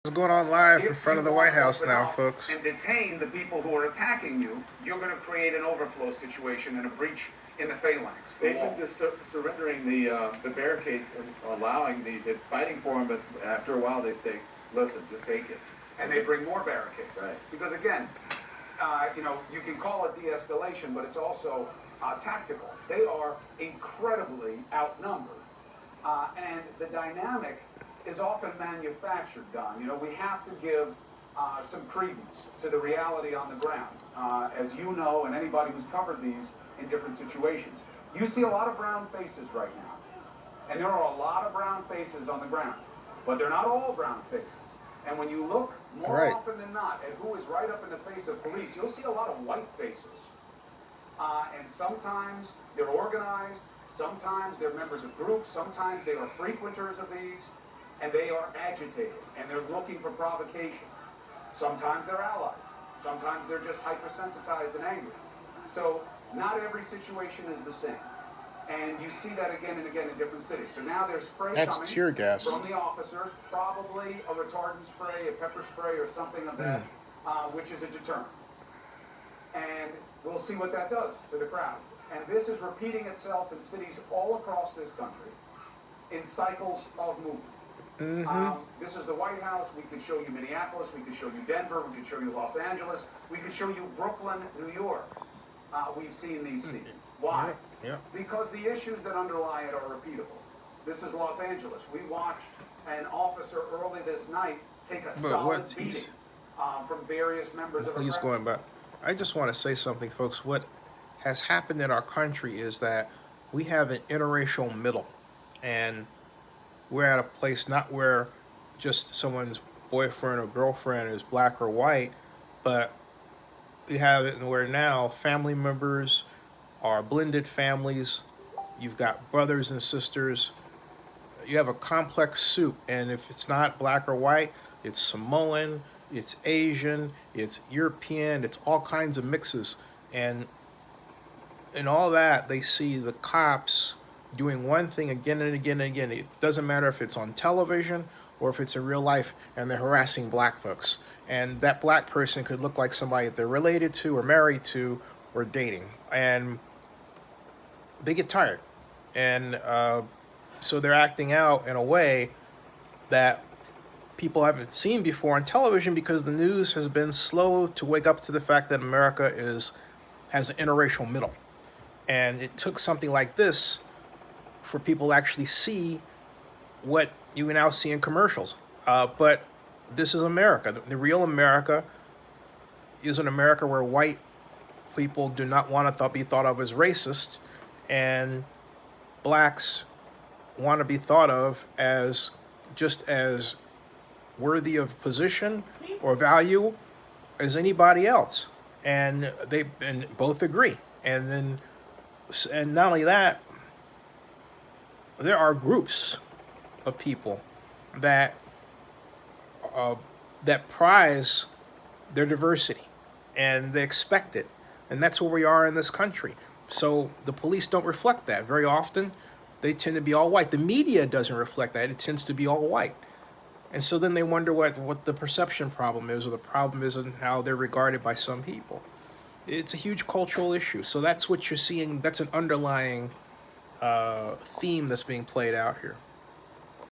What's going on live in If front you of the White want to House open now, up folks? and detain the people who are attacking you, you're going to create an overflow situation and a breach in the phalanx. They've been surrendering the barricades and allowing these, fighting for them, but after a while they say, listen, just take it. And they bring more barricades. Right. Because again, you can call it de-escalation, but it's also tactical. They are incredibly outnumbered. And the dynamic is often manufactured, Don. We have to give some credence to the reality on the ground. As you know, and anybody who's covered these in different situations, you see a lot of brown faces right now. And there are a lot of brown faces on the ground. But they're not all brown faces. And when you look more often than not at who is right up in the face of police, you'll see a lot of white faces. And sometimes they're organized, sometimes they're members of groups, sometimes they are frequenters of these, and they are agitated, and they're looking for provocation. Sometimes they're allies, sometimes they're just hypersensitized and angry. So not every situation is the same. And you see that again and again in different cities. So now there's spray coming Tear gas from the officers, probably a retardant spray, a pepper spray, or something of that, which is a deterrent. And we'll see what that does to the crowd. And this is repeating itself in cities all across this country in cycles of movement. This is the White House. We could show you Minneapolis. We could show you Denver. We could show you Los Angeles. We could show you Brooklyn, New York. We've seen these scenes. Why? Because the issues that underlie it are repeatable. This is Los Angeles. We watched an officer early this night take a solid beating from various members of a He's crowd. going back. I just want to say something, folks. What has happened in our country is that we have an interracial middle, and we're at a place not where just someone's boyfriend or girlfriend is black or white, but we have it where now family members are blended families. You've got brothers and sisters. You have a complex soup, and if it's not black or white, it's Samoan, it's Asian, it's European, it's all kinds of mixes. And in all that, they see the cops doing one thing again and again and again. It doesn't matter if it's on television or if it's in real life, and they're harassing black folks. And that black person could look like somebody that they're related to or married to or dating. And they get tired. And so they're acting out in a way that people haven't seen before on television, because the news has been slow to wake up to the fact that America has an interracial middle. And it took something like this for people to actually see what you now see in commercials. But this is America. The real America is an America where white people do not want to be thought of as racist, and blacks want to be thought of as just as worthy of position or value as anybody else. And they both agree. And not only that, there are groups of people that prize their diversity, and they expect it. And that's where we are in this country. So the police don't reflect that. Very often, they tend to be all white. The media doesn't reflect that. It tends to be all white. And so then they wonder what the perception problem is, or the problem is in how they're regarded by some people. It's a huge cultural issue. So that's what you're seeing. That's an underlying theme that's being played out here.